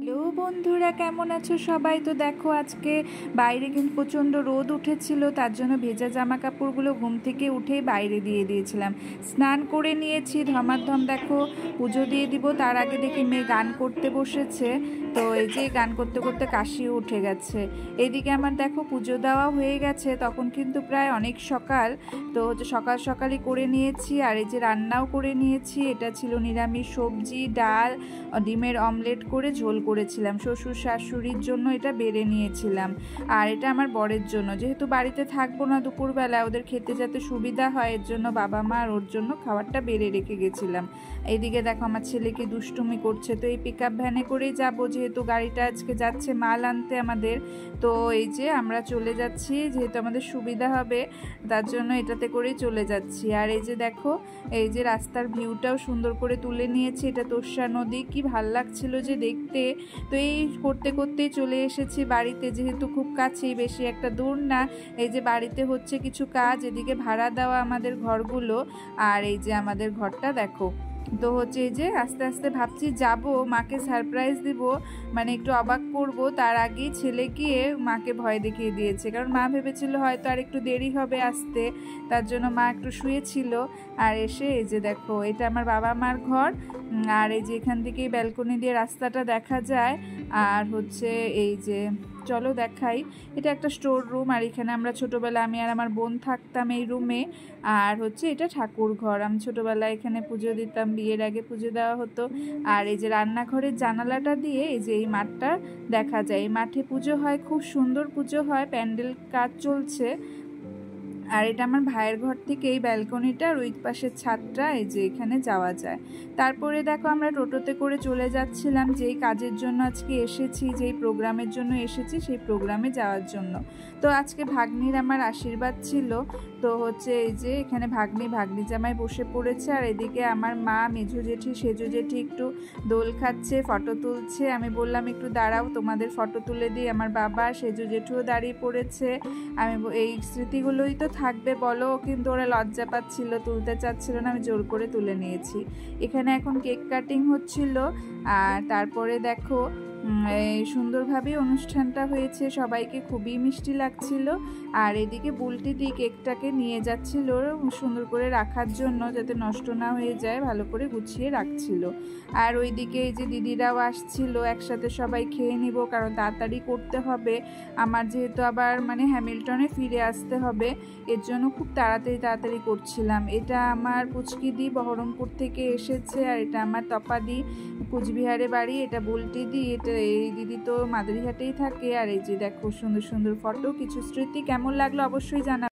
Hello বন্ধুরা, কেমন আছো সবাই? তো দেখো, আজকে বাইরে কিন্তু প্রচণ্ড রোদ উঠেছিল, তার জন্য ভেজা জামা কাপড়গুলো ঘুম থেকে উঠেই বাইরে দিয়ে দিয়েছিলাম। স্নান করে নিয়েছি ধমাধম, দেখো পুজো দিয়ে দিব তার আগে দেখি মেয়ে গান করতে বসেছে। তো এই যে গান করতে করতে কাশিও উঠে গেছে। এদিকে আমার দেখো পুজো দেওয়া হয়ে গেছে, তখন কিন্তু প্রায় অনেক সকাল। তো সকাল সকালই করে নিয়েছি, আর এই যে রান্নাও করে নিয়েছি। এটা ছিল নিরামিষ সবজি, ডাল, ডিমের অমলেট করে ঝোল করেছিলাম। শ্বশুর শাশুড়ির জন্য এটা বেড়ে নিয়েছিলাম, আর এটা আমার বরের জন্য, যেহেতু বাড়িতে থাকবো না দুপুরবেলা, ওদের খেতে যাতে সুবিধা হয় এর জন্য বাবা মা আর ওর জন্য খাবারটা বেড়ে রেখে গেছিলাম। এইদিকে দেখো আমার ছেলেকে দুষ্টুমি করছে। তো এই পিক আপ ভ্যানে করেই যাবো, যেহেতু গাড়িটা আজকে যাচ্ছে মাল আনতে আমাদের। তো এই যে আমরা চলে যাচ্ছি, যেহেতু আমাদের সুবিধা হবে তার জন্য এটাতে করেই চলে যাচ্ছি। আর এই যে দেখো, এই যে রাস্তার ভিউটাও সুন্দর করে তুলে নিয়েছি। এটা তোর্ষা নদী, কি ভাল লাগছিল যে দেখতে। তো এই করতে করতেই চলে এসেছি বাড়িতে, যেহেতু খুব কাছেই, বেশি একটা দূর না। এই যে বাড়িতে হচ্ছে কিছু কাজ, এদিকে ভাড়া দেওয়া আমাদের ঘরগুলো, আর এই যে আমাদের ঘরটা দেখো। তো হচ্ছে এই যে আস্তে আস্তে ভাবছি যাব, মাকে সারপ্রাইজ দিব, মানে একটু অবাক করব। তার আগেই ছেলে গিয়ে মাকে ভয় দেখিয়ে দিয়েছে, কারণ মা ভেবেছিল হয়তো আর একটু দেরি হবে আসতে, তার জন্য মা একটু শুয়েছিল। আর এসে এই যে দেখো, এটা আমার বাবা মার ঘর। আর এই যে এখান থেকেই ব্যালকনি দিয়ে রাস্তাটা দেখা যায়। আর হচ্ছে এই যে চলো দেখাই, এটা একটা স্টোর রুম, আর এখানে আমরা ছোটোবেলা আমি আর আমার বোন থাকতাম এই রুমে। আর হচ্ছে এটা ঠাকুর ঘর, আমি ছোটোবেলায় এখানে পুজো দিতাম, বিয়ের আগে পুজো দেওয়া হতো। আর এই যে রান্নাঘরের জানালাটা দিয়ে এই যে এই মাঠটা দেখা যায়, এই মাঠে পুজো হয়, খুব সুন্দর পুজো হয়, প্যান্ডেল কাজ চলছে। আর এটা আমার ভাইয়ের ঘর থেকে এই ব্যালকনিটা, আর ওই পাশের ছাদটা, এই যে এখানে যাওয়া যায়। তারপরে দেখো আমরা টোটোতে করে চলে যাচ্ছিলাম যেই কাজের জন্য আজকে এসেছি, যেই প্রোগ্রামের জন্য এসেছি সেই প্রোগ্রামে যাওয়ার জন্য। তো আজকে ভাগ্নির আমার আশীর্বাদ ছিল। তো হচ্ছে এই যে এখানে ভাগ্নি জামাই বসে পড়েছে, আর এদিকে আমার মা, মেঝো জেঠি, সেজো জেঠি একটু দোল খাচ্ছে, ফটো তুলছে। আমি বললাম একটু দাঁড়াও, তোমাদের ফটো তুলে দিই। আমার বাবা, সেজো জেঠুও দাঁড়িয়ে পড়েছে। আমি এই স্মৃতিগুলোই তো থাকবে বলো, কিন্তু ওরা লজ্জা পাচ্ছিল, তুলতে চাচ্ছিল না, আমি জোর করে তুলে নিয়েছি। এখানে এখন কেক কাটিং হচ্ছিল। আর তারপরে দেখো সুন্দরভাবে অনুষ্ঠানটা হয়েছে, সবাইকে খুবই মিষ্টি লাগছিল। আর এদিকে বুলটিদি কেকটাকে নিয়ে যাচ্ছিল সুন্দর করে রাখার জন্য, যাতে নষ্ট না হয়ে যায়, ভালো করে গুছিয়ে রাখছিল। আর ওইদিকে এই যে দিদিরাও আসছিল, একসাথে সবাই খেয়ে নিব, কারণ তাড়াতাড়ি করতে হবে আমার, যেহেতু আবার মানে হ্যামিল্টনে ফিরে আসতে হবে, এর জন্য খুব তাড়াতাড়ি করছিলাম। এটা আমার পুচকিদি বহরমপুর থেকে এসেছে, আর এটা আমার তপাদি, কুচবিহারে বাড়ি। এটা বুলটিদি, এটা এই দিদি তো মাদারিহাটেই থাকে। আর এই যে দেখো সুন্দর সুন্দর ফটো, কিছু স্মৃতি। কেমন লাগলো অবশ্যই জানাবে।